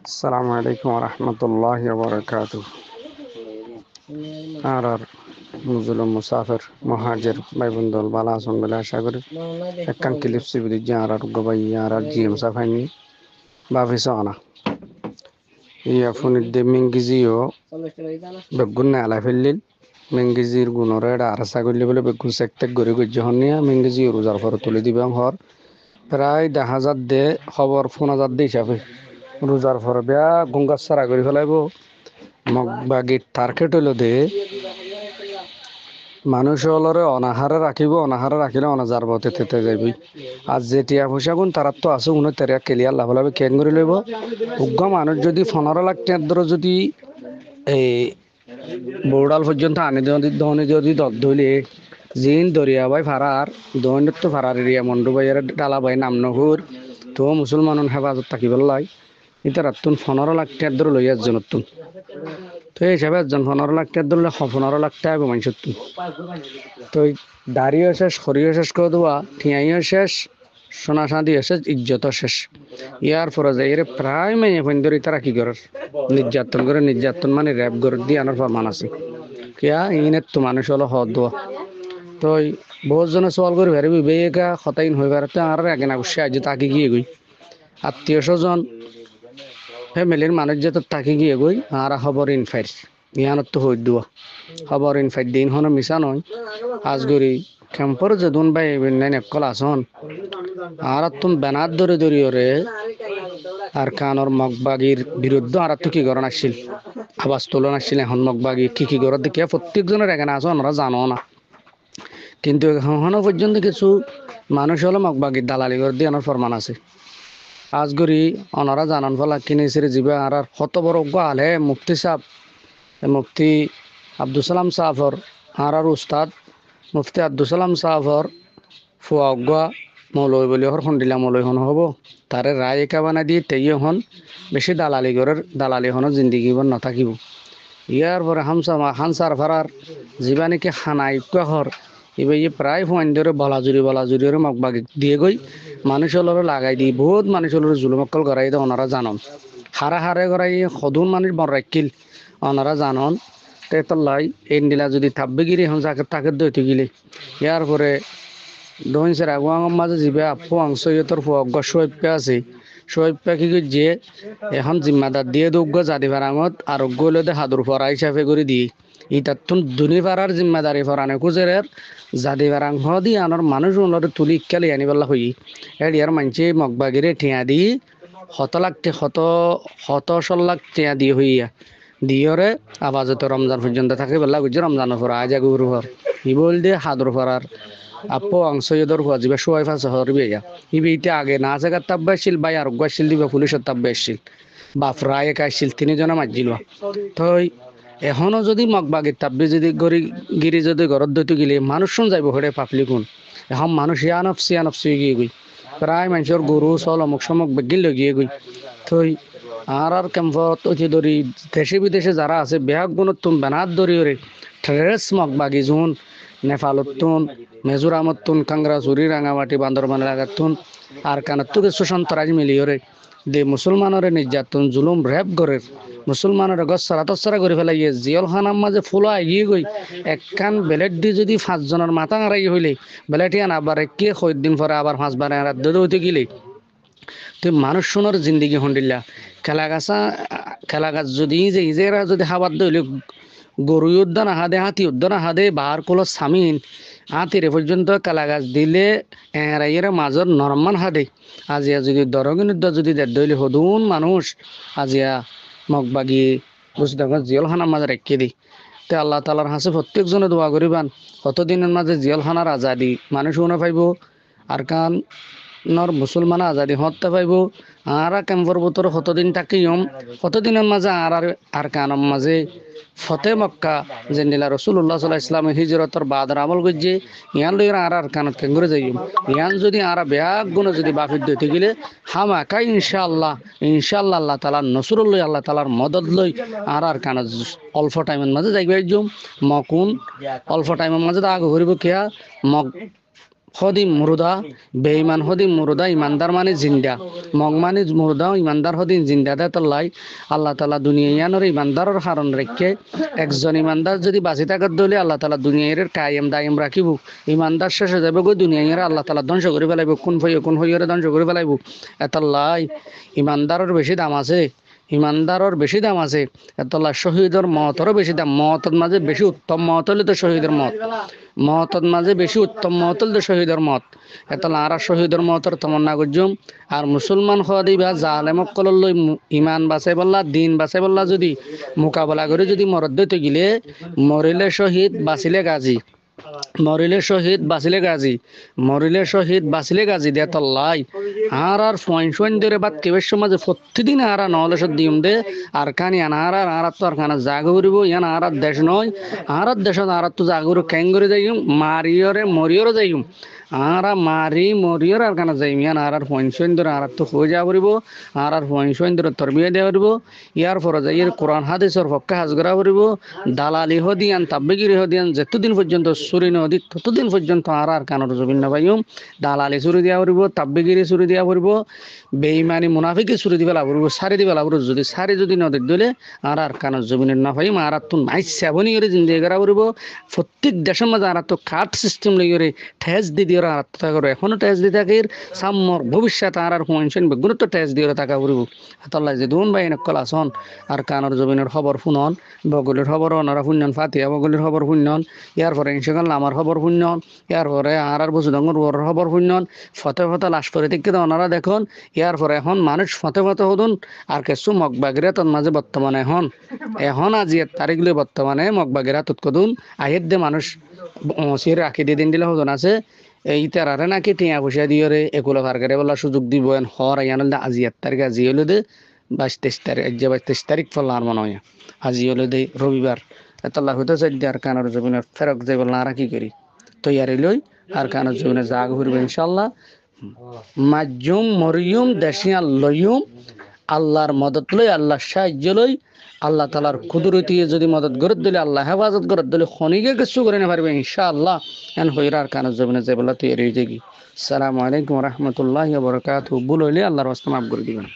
আসসালামু আলাইকুম রহমতুল্লাহ বরকাত। আর মুজুলুম মুসাফির মহাজের ভাই বন্ধুল বালা আসন বলে আশা করি একখান ক্লিপ সিবিদি যে আর গবাই আর জিএম সাফাইনি বাফিস আনা ইয়া ফোনের দে মিঙ্গিজিও বেগুন না আলা ফেললিল মিঙ্গিজির গুণরে আর আশা করলে বলে বেগুন সেকটেক গড়ে গজ্য হনিয়া মিঙ্গিজি রোজার ফর তুলে দিবাং হর প্রায় 10,000 দে খবর 4,000 দে হিসাবে রোজার ফর বেয়া গঙ্গার সারা করে ফেলাইব মগবাগির টার্গেট হইল দে মানুষ হলরে অনাহারে রাখিলে অনাজার পথে তেতে যাইবই। আর যে টিয়া পয়সা গুণ তার তো আছে উনি তেরিয়া ক্লিয়ার লাভ লাভে কেন করে লইব। উগ্র মানুষ যদি 15 লাখ টাকার ধরে যদি এই বৌড়াল পর্যন্ত আনি দহনি যদি ধরলে জিন দরিয়া ভাই ফারার দহনির তো ফারার এরিয়া মন্ডু ভাইয়ের ডালা ভাই নাম নহুর তো মুসলমান হেফাজত থাকিব লাই এটা রাতুন 15 লাখ টাকার ধরে লইয়া জনতুন তো এই হিসাবে একজন 15 লাখ টাকার ধরলে 15 লাখ টাকা মানুষের তো দাঁড়িয়ে শেষ সরিয়ে শেষ করে দেওয়া ঠিয়াইও শেষ সোনা সাঁদিও শেষ ইজ্জত শেষ ইয়ার পরে যাই এর প্রায় মেয়ে ফোন ধরে তারা কি করে নির্যাতন মানে র্যাপ করে দিয়ে আনার প্রমাণ আছে কিয়া ইনের তো মানুষ হলো হদ দোয়া তো বহুত জনে সওয়াল করে ভেরিবি বেকা হতাইন হয়ে বেড়াতে আর আগে না বসে আজ তাকে গিয়ে গই আত্মীয় স্বজন ফ্যামিলির মানুষ যে তো তাকে গিয়ে গই আর খবর ইনফাইট ইয়ানত তো হই দোয়া খবর ইনফাইট দিন হনো মিশা নয় আজগরি ক্যাম্পর যে দুন ভাই নাই নেকল আসন আর তুমি বেনার ধরে ওরে আর কানর মগবাগির বিরুদ্ধে আর তো কি গরণ আসছিল আবাস তোলন আসছিল এখন মগবাগি কি গরত দেখে প্রত্যেকজনের এখানে আসো আমরা জানো না কিন্তু এখনো পর্যন্ত কিছু মানুষ হলো মগবাগির দালালি করে দিয়ে আমার ফরমান আছে আজগরি ওনারা জানান ফলা কিনেছে জিবে আর কত বড় আলে মুফতি সাহেব মুফতি আব্দুল সালাম সাহর আর উস্তাদ মুফতি আব্দুল সালাম সাহর ফুয়া মৌলই বলি হর খন্ডিলা মৌলই হন হব তারে রায় একা বানা দিয়ে তেইয়ে হন বেশি দালালি হন জিন্দিগি বন নাথাকিব ইয়ার পরে হানসার ফারার জীবানিকে খানাই হর এবার ইয়ে প্রায় ফোন ধরে বলাজুরি মগবাগি দিয়ে গই মানুষ হলরে লাগাই দি বহুত মানুষ হলরে জুলুমক্কল করাই দে ওনারা জানন হারে করাই সদুন মানুষ বন রাখিল ওনারা জানন তেতলাই এই নিলা যদি থাব্বেগিরি হন তাকে দইতে গিলে ইয়ার পরে দহিনসের আগুয়াঙের মাঝে যাবে আপু অংশ ইয়তর শৈপ্যা আছে শৈপ্যা কি যে এখন জিম্মাদার দিয়ে দুগ্গ জাতি ফারাঙত আরোগ্য হলে হাদুর ফরা হিসাবে করে দিয়ে ইতাতুন দুনি ফারার জিম্মাদারি ফরানে খুঁজের জাতি ফারাং দি আনার মানুষ উন্নতি তুলি ইকালি আনিবেলা হই এর মানছে মগবাগিরে ঠিয়া দি 100 লাখ টিয়া দিয়ে হইয়া দিয়রে আবাজত রমজান পর্যন্ত থাকে বেলা বুঝছে রমজানের পর আজ আগুর পর ই বল দিয়ে হাদুর ফরার আপু অংশ ইদর হওয়া যাবে সোয়াই ফাঁস হরবে ইবি ইতে আগে না জায়গার তাব্বা আসছিল বাই আরোগ্য আসছিল দিবে পুলিশের তাব্বা আসছিল বাপ রায় একা আসছিল 3 জনে মারছিল তো এখনো যদি মগবাগির তাব্বে যদি গিরি যদি ঘরত দইতে গেলে মানুষ শুন যাইব হরে পাপলি কোন এখন মানুষ ইয়ানফসি গিয়ে গই প্রায় মানুষের গরু চল অমুক সমক বেগিল গিয়ে গই তো আর ক্যাম্পত অতি ধরি দেশে বিদেশে যারা আছে বেহাগ গুণত তুম বেনাত ধরি ওরে ট্রেস মগবাগি জুন নেপালতুন মেজোরামতুন কাংরাচুরি রাঙামাটি বান্দরবান এলাকাতুন আর কানাত্তু কিছু সন্তরাজ মিলিয়রে দে মুসলমানরে নির্যাতন জুলুম র্যাপ করে মুসলমানের গছরা তছরা করে ফেলাইয়ে জিয়ল খানার মাঝে ফুলো এগিয়ে গই একখান বেলেট দিয়ে যদি 5 জনের মাথা হারাই হইলে বেলেটিয়ান আবার কে কয়েকদিন পরে আবার 5 বার রাত হইতে গেলে তো মানুষ সোনার জিন্দিগি হন্ডিল্লা খেলা গাছ যদি যে ইজেরা যদি হাবার দইলে গরু উদ্যান হাদে হাতি উদ্যান হাদে বাহার কল সামিন হাতিরে পর্যন্ত কালা গাছ দিলে এর মাজর নরমান হাদে আজিয়া যদি দরগিনুদ্দ যদি দইলে হদুন মানুষ আজিয়া মগবাগি বুঝতে জিয়লখানার মাঝে রেখে দিই তে আল্লাহ তালার হাসে প্রত্যেকজনে দোয়া করিবান কতদিনের মাঝে জিয়লখানার আজাদি মানুষ শুনে পাইব আর কান নর মুসলমান আজাদি হত্যা পাইব আর কেম্পর বতর কতদিন থাকিম কতদিনের মাঝে আর কানের মাঝে ফতে মক্কা যে নীলা রসুল্লাহ সাল্লাহ ইসলামের হিজরতর বাদর আমল করছে ইয়ান লই আর কানত কেঙ্গুরে যাই ইয়ান যদি আর ব্যাগ গুণে যদি বাফির দইতে গেলে হামাকা ইনশাআল্লাহ আল্লাহ তালার নসরুল লই আল্লাহ তালার মদত লই আর কানত অল্প টাইমের মাঝে যাইবে জুম মকুন অল্প টাইমের মাঝে আগে করিব কেয়া হদি মুরুদা বেঈমান হদি মুরুদা ইমানদার মানে জিন্দা মগ মানে মুরুদা ইমানদার হদি জিন্দা দে তল্লাই আল্লাহ তাআলা দুনিয়া ইয়ানোর ইমানদারের হারণ রেখে একজন ইমানদার যদি বাঁচি থাকার দলে আল্লাহ তাআলা দুনিয়ার কায়েম দায়েম রাখিব ইমানদার শেষ হয়ে যাবে গো দুনিয়ার আল্লাহ তাআলা ধ্বংস করে ফেলাইব কোন হইরে ধ্বংস করে ফেলাইব এতল্লাই ইমানদারের বেশি দাম আছে ইমানদারের বেশি দাম আছে এতলা শহীদের মতেরও বেশি দাম মতের মাঝে বেশি উত্তম মত হলে তো শহীদের মত মতের মাঝে বেশি উত্তম মত হলে তো শহীদের মত এতলা আর শহীদের মতের তমন্না করজুম আর মুসলমান হওয়া দিবা জালেমক কললৈ ইমান বাঁচাই বললা দিন বাঁচাই বললা যদি মোকাবেলা করে যদি মরদ দিতে গিলে মরিলে শহীদ বাঁচিলে গাজী মরিলে শহীদ বাঁচিলে গাজী মরিলে শহীদ বাঁচিলে গাজী দে তল্লাই আর ফয়েন ধরে বাদ কেবের সমাজে প্রতিদিন আরা নহলে দিম দে আর কানি আর তো আর খানা জাগ করিব ইয়ান আর দেশ নয় আর দেশত আর তো জাগ করি ক্যাং করে যাইম মারিয়রে মরিয়রে যাইম আরা মারি মরিয়র আর কানা যাইম ইয়ান আর ফয়েন ধরে আর তো হয়ে যা করিব আর ফয়েন ধরে তরবিয়া দেওয়া করিব ইয়ার পরে যাই কোরআন হাদিসের পক্ষে হাজ করা করিব দালালি হদিয়ান তাব্বিগিরি হদিয়ান যেতদিন পর্যন্ত চুরি নদী ততদিন পর্যন্ত আর কানের জমিন নাপাইম দালালি চুরি দিয়া করিব তাব্বিগিরি চুরি দিয়া করিব বেঈমানি মুনাফিকি চুরি দিবে লাগব সারি দিবে লাগব যদি সারি যদি নদীর দিলে আর কানের জমিনের না পাইম আর তো নাই সেবনি করে জিন্দিগি করা করিব প্রত্যেক দেশের মাঝে আর তো কার্ড সিস্টেম লই করে ঠেস দি দিয়ে আর থাকা এখনো ঠেস দি থাকে সামর ভবিষ্যৎ আর হুঁশন বেগুন তো ঠেস দিয়ে থাকা করিব আল্লাহ যে দুন ভাই নকল আসন আর কানের জমিনের খবর শুনন বগলের খবর ওনারা শুনন ফাতিয়া বগলের খবর শুনন ইয়ার পরে ইনশাআল্লাহ আমার খবর শুনন ইয়ার পরে আর বছর ডঙ্গর খবর শুনন ফতে লাশ করে দেখতে ওনারা দেখুন ইয়ার পরে এখন মানুষ ফতে হদুন আর কিছু মগবাগিরা তোর মাঝে বর্তমানে এখন আজি তারিখগুলো বর্তমানে মগবাগিরা তৎকদুন আহের দে মানুষ সির রাখি দিয়ে দিন দিলে হদন আছে এই তারারে নাকি টিয়া পয়সা দিয়ে রে এগুলো ভার্গারে বলা সুযোগ দিব হর ইয়ান আজি 1 তারিখ আজি হলো দে 22-23 তারিখ আজ 22 তারিখ ফল আর মনে হয় আজি হলো দে রবিবার এতলা হইতে চাই আর কানের জমিনের ফেরক যাই বল না কি করি তৈয়ারি লই আর কানের জমিনে জাগ হইব ইনশাআল্লাহ মাজুম মরিয়ম দেশিয়া লইম আল্লাহর মদত লই আল্লাহর সাহায্য লই আল্লাহ তাআলার কুদরতি যদি মদত করে দিলে আল্লাহ হেফাজত করে দিলে খনিকে কিছু করে না পারবে ইনশাআল্লাহ এন হইরার কানের জমিনে যাই বলা তৈয়ারি হয়ে যাবি। আসসালামু আলাইকুম ওয়া রাহমাতুল্লাহি ওয়া বারাকাতুহু বললে আল্লাহর ওয়াস্তে মাফ করে দিবেন।